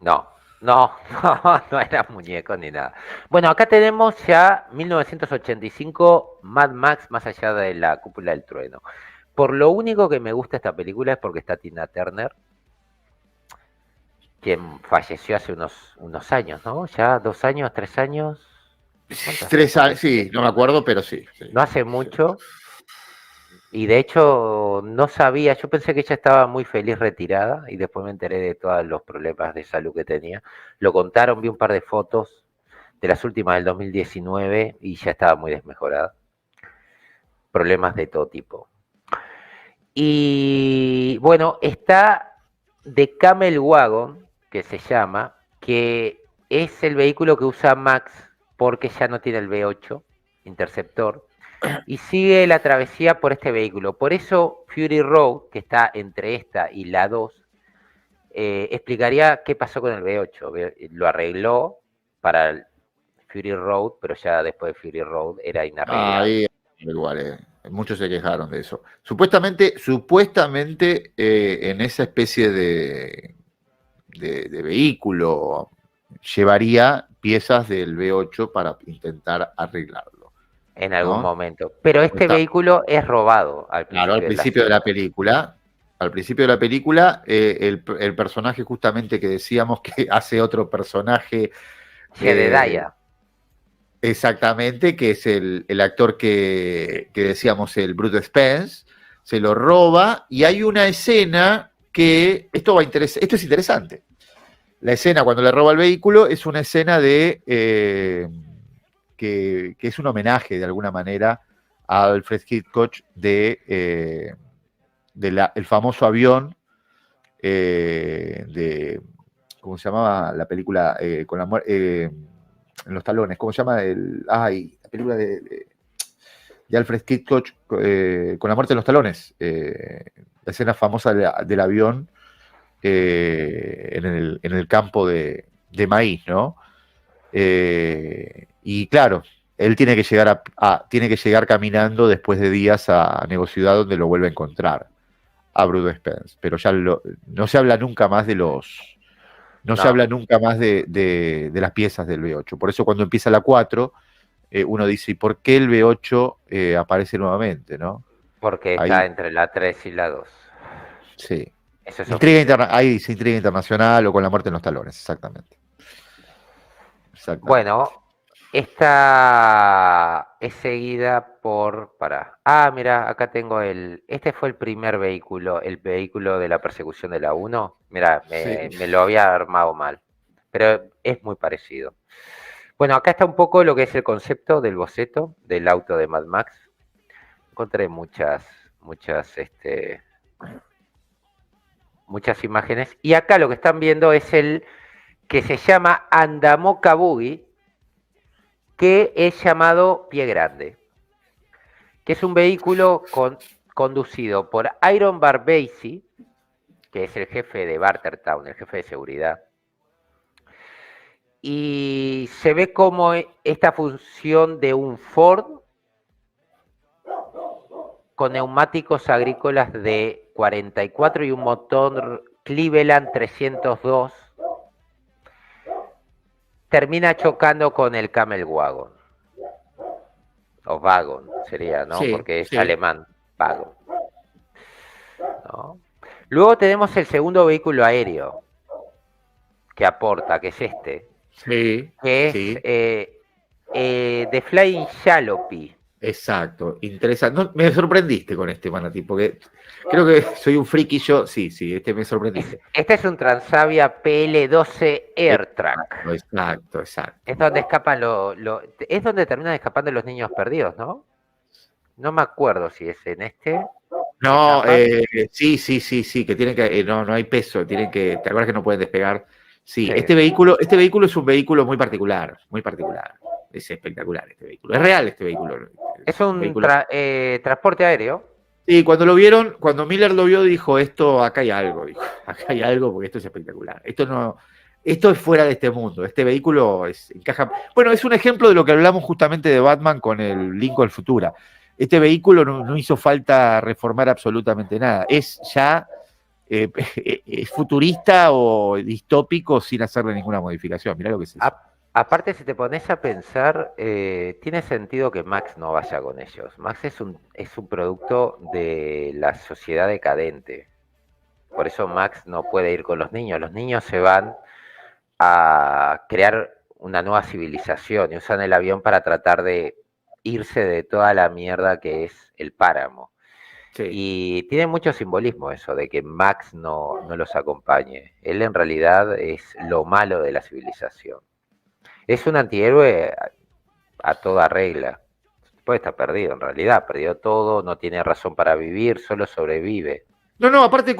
No, no, no, no era muñeco ni nada. Bueno, acá tenemos ya 1985, Mad Max, más allá de la cúpula del trueno. Por lo único que me gusta esta película es porque está Tina Turner, quien falleció hace unos años, ¿no? Ya 2 años, 3 años. ¿Cuánto hace que 3 años, falleció? sí, no me acuerdo, pero sí, sí, No hace sí. mucho. Y de hecho no sabía, yo pensé que ella estaba muy feliz retirada y después me enteré de todos los problemas de salud que tenía. Lo contaron, vi un par de fotos de las últimas del 2019 y ya estaba muy desmejorada. Problemas de todo tipo. Y bueno, está The Camel Wagon, que se llama, que es el vehículo que usa Max porque ya no tiene el V8 Interceptor y sigue la travesía por este vehículo. Por eso Fury Road, que está entre esta y la 2, explicaría qué pasó con el V8. Lo arregló para el Fury Road, pero ya después de Fury Road era inarreglable. Ahí, igual, muchos se quejaron de eso. Supuestamente en esa especie de vehículo llevaría piezas del V8 para intentar arreglarlo, En algún ¿no? momento. Pero este Está, vehículo es robado al claro, principio de la cinta. al principio de la película, el personaje justamente que decíamos que hace otro personaje eh, Jedediah. exactamente, que es el actor que decíamos, el Bruce Spence, se lo roba y hay una escena que, esto es interesante. La escena cuando le roba el vehículo es una escena que es un homenaje de alguna manera a Alfred Hitchcock el famoso avión de, ¿cómo se llamaba la película? Con la muerte en los talones, ¿cómo se llama? La película de Alfred Hitchcock con la muerte en los talones, la escena famosa del avión en el campo de maíz, ¿no? Y claro, él tiene que llegar caminando después de días a Negociudad, donde lo vuelve a encontrar a Bruce Spence, pero no se habla nunca más no se No, habla nunca más de las piezas del V8. Por eso cuando empieza la 4, uno dice, ¿y por qué el V8 aparece nuevamente, no? porque está Ahí, entre la 3 y la 2. sí. Eso es oficial. Ahí dice intriga internacional o con la muerte en los talones, exactamente. Exactamente. Bueno, esta es seguida por, mira, acá tengo este fue el primer vehículo, el vehículo de la persecución de la uno. Mira, Sí. me lo había armado mal, pero es muy parecido. Bueno, acá está un poco lo que es el concepto del boceto del auto de Mad Max. Encontré muchas imágenes. Y acá lo que están viendo es el que se llama Andamoka Boogie, que es llamado Pie Grande, que es un vehículo conducido por Iron Barbasi, que es el jefe de Bartertown, el jefe de seguridad. Y se ve como esta función de un Ford con neumáticos agrícolas de 44 y un motor Cleveland 302 termina chocando con el Camel Wagon, o Wagon sería, ¿no? Sí, Porque es sí, alemán, Wagon, ¿no? Luego tenemos el segundo vehículo aéreo que aporta, que es este, sí, que es sí. The Flying Jalopy. Exacto, interesante. No, me sorprendiste con este Manatí, porque creo que soy un friki yo. Sí, sí, me sorprendiste. Este es un Transavia PL12 AirTrack. Exacto, exacto, exacto. Es donde escapan es donde terminan escapando los niños perdidos, ¿no? No me acuerdo si es en este que No, escapan. sí, sí, sí, sí, que tienen que, no, no hay peso, ¿te acuerdas que no pueden despegar? Sí, Sí. este vehículo es un vehículo muy particular, muy particular. Es espectacular este vehículo. Es real este vehículo. Es Es un un vehículo. transporte aéreo. Sí, cuando lo vieron, cuando Miller lo vio, dijo, acá hay algo, dijo, acá hay algo porque esto es espectacular. Esto es fuera de este mundo. Este vehículo encaja. Bueno, es un ejemplo de lo que hablamos justamente de Batman con el Lincoln Futura. Este vehículo no hizo falta reformar absolutamente nada. Es ya es futurista o distópico sin hacerle ninguna modificación. Mirá lo que es eso. Aparte, si te pones a pensar, tiene sentido que Max no vaya con ellos. Max es un producto de la sociedad decadente. Por eso Max no puede ir con los niños. Los niños se van a crear una nueva civilización y usan el avión para tratar de irse de toda la mierda que es el páramo. Sí. Y tiene mucho simbolismo eso, de que Max no los acompañe. Él en realidad es lo malo de la civilización. Es un antihéroe a toda regla. Puede estar perdido en realidad, perdió todo, no tiene razón para vivir, solo sobrevive. No, aparte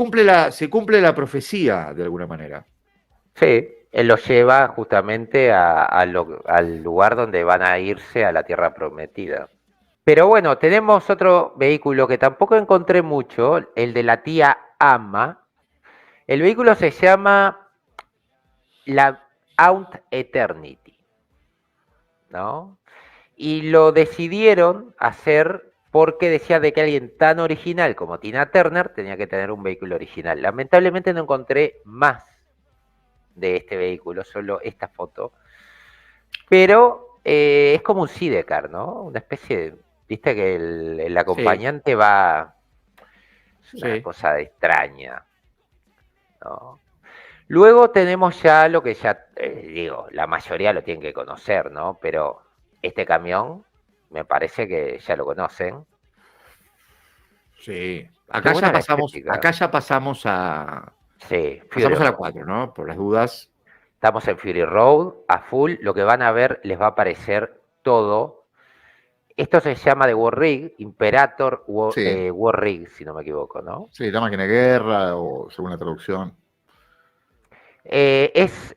se cumple la profecía de alguna manera. Sí, él los lleva justamente al lugar donde van a irse a la Tierra Prometida. Pero bueno, tenemos otro vehículo que tampoco encontré mucho, el de la tía Ama. El vehículo se llama la Aunt Eternity, ¿no? Y lo decidieron hacer porque decía de que alguien tan original como Tina Turner tenía que tener un vehículo original. Lamentablemente no encontré más de este vehículo, solo esta foto. Pero es como un sidecar, ¿no? Una especie de, viste que el acompañante va, es una cosa extraña, ¿no? Luego tenemos ya lo que ya, digo, la mayoría lo tienen que conocer, ¿no? Pero este camión, me parece que ya lo conocen. Sí. Acá ya pasamos a. Sí, pasamos a la 4, ¿no? Por las dudas. Estamos en Fury Road, a full. Lo que van a ver les va a aparecer todo. Esto se llama de War Rig, Imperator War Rig, si no me equivoco, ¿no? Sí, la máquina de guerra, o según la traducción. Es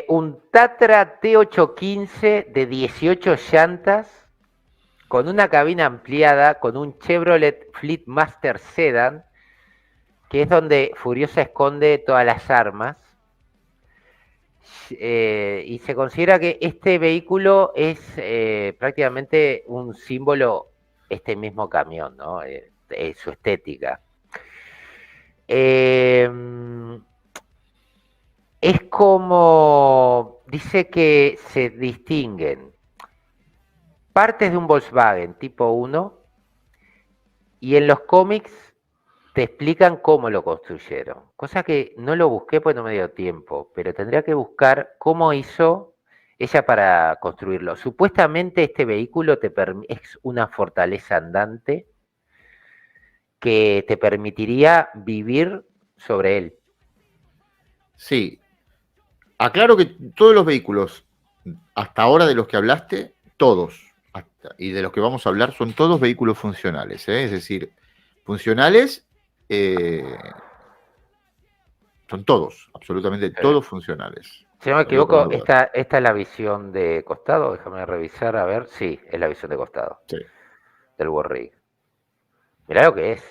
un Tatra T815 de 18 llantas, con una cabina ampliada, con un Chevrolet Fleetmaster Sedan, que es donde Furiosa esconde todas las armas. Y se considera que este vehículo es prácticamente un símbolo, este mismo camión, ¿no? Su estética. Es como, dice que se distinguen partes de un Volkswagen tipo 1 y en los cómics te explican cómo lo construyeron. Cosa que no lo busqué porque no me dio tiempo, pero tendría que buscar cómo hizo ella para construirlo. Supuestamente este vehículo es una fortaleza andante que te permitiría vivir sobre él. Sí. Aclaro que todos los vehículos, hasta ahora de los que hablaste, todos, y de los que vamos a hablar, son todos vehículos funcionales, ¿eh? Es decir, funcionales, son todos, absolutamente todos funcionales. Si no me equivoco, esta es la visión de costado. Déjame revisar, a ver. Sí, es la visión de costado. Sí. Del War Rig. Mirá lo que es.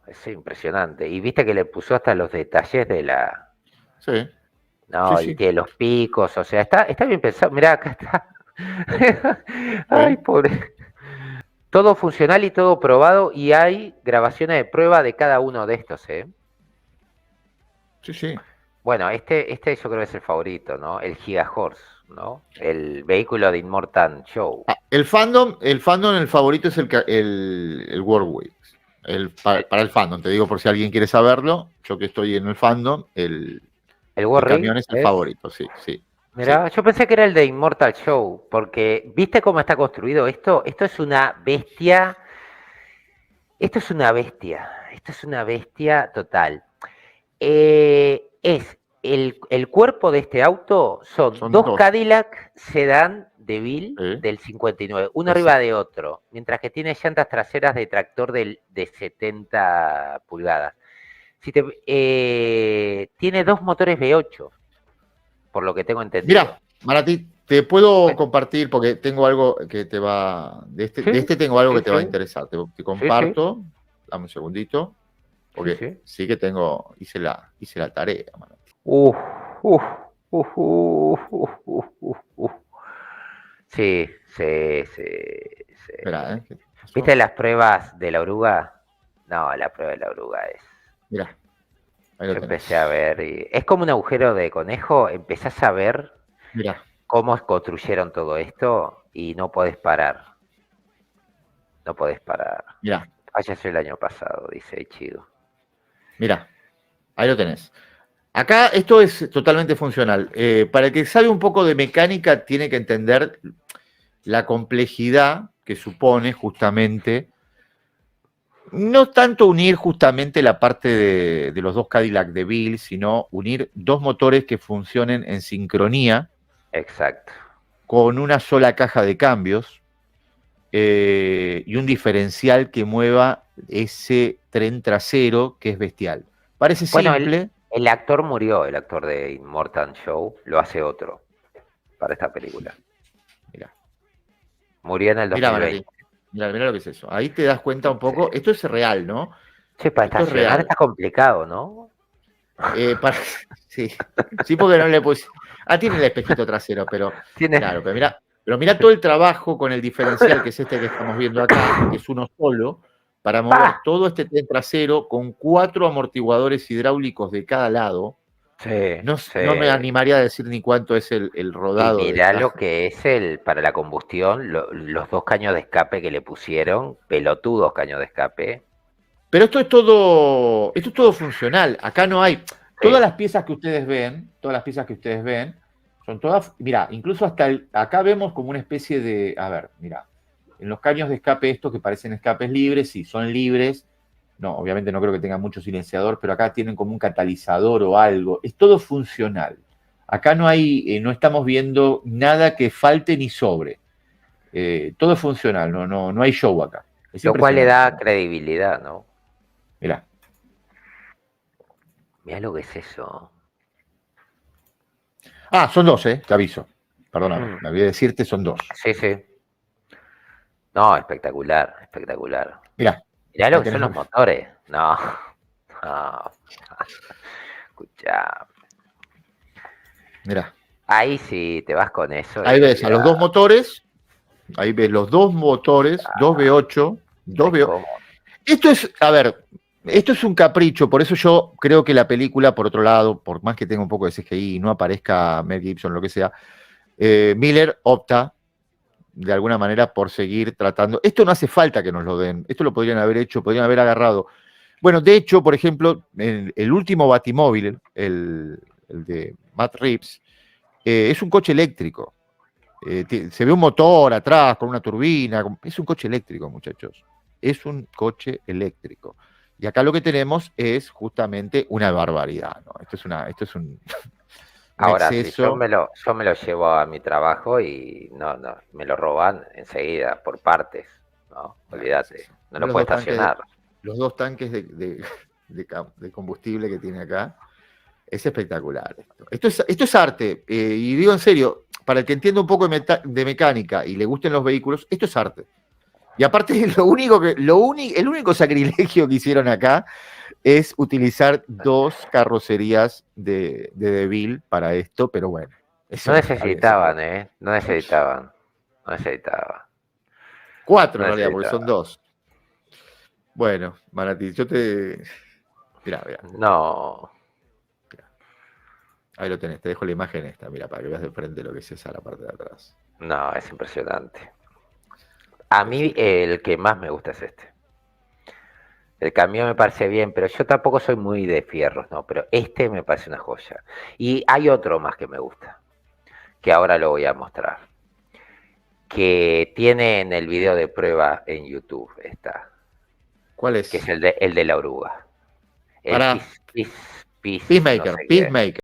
Es impresionante. Y viste que le puso hasta los detalles de la. Sí. No, Sí, y tiene los picos. O sea, está bien pensado. Mirá, acá está. Ay, pobre. Todo funcional y todo probado. Y hay grabaciones de prueba de cada uno de estos, ¿eh? Sí. Bueno, este yo creo que es el favorito, ¿no? El Giga Horse, ¿no? El vehículo de Immortal Show. El fandom, el favorito es el World para el fandom, te digo por si alguien quiere saberlo, yo que estoy en el fandom, el camión es el favorito, sí. Mirá, yo pensé que era el de Immortal Show, porque ¿viste cómo está construido esto? Esto es una bestia. Esto es una bestia total. Es el cuerpo de este auto son dos Cadillac Sedan DeVille del 59, uno arriba de otro, mientras que tiene llantas traseras de tractor de 70 pulgadas. Tiene dos motores V8, por lo que tengo entendido. Mira, Marati, te puedo compartir porque tengo algo que te va. De este tengo algo que te va a interesar. Te comparto. Dame un segundito. Porque sí que tengo. Hice la tarea, Marati. Sí. Espera, ¿Viste las pruebas de la oruga? No, la prueba de la oruga es. Mira. Ahí lo Yo empecé a tenés. ver y es como un agujero de conejo, empezás a ver Mirá, cómo construyeron todo esto y no podés parar, no podés parar. mirá, Falleció el año pasado, dice Ichigo. mirá. Ahí lo tenés. Acá esto es totalmente funcional. Para el que sabe un poco de mecánica, tiene que entender la complejidad que supone justamente, no tanto unir justamente la parte de los dos Cadillac de Bill, sino unir dos motores que funcionen en sincronía Exacto. con una sola caja de cambios y un diferencial que mueva ese tren trasero que es bestial. Parece Bueno, simple. el actor murió, el actor de Immortal Show, lo hace otro para esta película. Mira, Murió en el mira, 2020. Manatí. Mira, mira lo que es eso. Ahí te das cuenta un Sí. poco. Esto es real, ¿no? Che, para Esto es estacionar real. está complicado, ¿no? Para, sí, sí, porque no le puse. Ah, tiene el espejito trasero, pero Tiene. claro, pero mira todo el trabajo con el diferencial que es este que estamos viendo acá, que es uno solo, para mover ¡Pah! todo este tren trasero con 4 amortiguadores hidráulicos de cada lado. Sí, No, sí. no me animaría a decir ni cuánto es el Y rodado de mirá esta. lo que es el para la combustión, los dos caños de escape que le pusieron, pelotudos caños de escape. Pero esto es todo funcional. Acá no hay. Todas Sí, las piezas que ustedes ven, son todas. Mira, incluso hasta acá vemos como una especie de. A ver, mira. En los caños de escape, estos que parecen escapes libres, sí, son libres. No, obviamente no creo que tengan mucho silenciador, pero acá tienen como un catalizador o algo. Es todo funcional. Acá no hay, no estamos viendo nada que falte ni sobre. Todo es funcional, no hay show acá. Es lo cual le impresionante. da credibilidad, ¿no? Mirá. Mirá lo que es eso. Ah, son dos, te aviso. Perdóname, Mm, me olvidé decirte, son dos. sí, sí. No, espectacular, espectacular. Mirá, Mirá lo ahí que tenés son los dos. motores. No, no. Escuchá. Mirá. Ahí sí te vas con eso Ahí y ves a los dos olvidá. motores, ahí ves los dos motores, 2V8, Es 2V8. como. Esto es, a ver, esto es un capricho, por eso yo creo que la película, por otro lado, por más que tenga un poco de CGI y no aparezca Mel Gibson, lo que sea, Miller opta de alguna manera por seguir tratando. Esto no hace falta que nos lo den, esto lo podrían haber hecho, podrían haber agarrado. Bueno, de hecho, por ejemplo, el último Batimóvil, el de Matt Reeves, es un coche eléctrico. Se ve un motor atrás con una turbina. Es un coche eléctrico, muchachos. Es un coche eléctrico. Y acá lo que tenemos es justamente una barbaridad, ¿no? Esto es un Ahora, si exceso. yo me lo llevo a mi trabajo y no, no, me lo roban enseguida, por partes, ¿no? Nah, ¿qué es Olvídate, eso? no Mirá lo puedo estacionar. los dos tanques de combustible que tiene acá. Es espectacular esto. Esto es arte. Y digo en serio, para el que entienda un poco de mecánica y le gusten los vehículos, esto es arte. Y aparte, el único sacrilegio que hicieron acá es utilizar dos carrocerías de DeVille para esto, pero bueno, eso No está bien, se puede. necesitaban, ¿eh? No necesitaban, no necesitaban, Cuatro no en realidad, porque son necesitaban. dos. Bueno, Manati, yo te. Mirá, mirá, No, ahí lo tenés, te dejo la imagen esta, mira, para que veas de frente lo que es esa la parte de atrás. no, es impresionante. A mí Impresionante. el que más me gusta es este. El camión me parece bien, pero yo tampoco soy muy de fierros, ¿no? Pero este me parece una joya. Y hay otro más que me gusta, que ahora lo voy a mostrar, que tiene en el video de prueba en YouTube, está, ¿Cuál que es es? el de la oruga. El Para pis, no sé Peacemaker, qué. Peacemaker.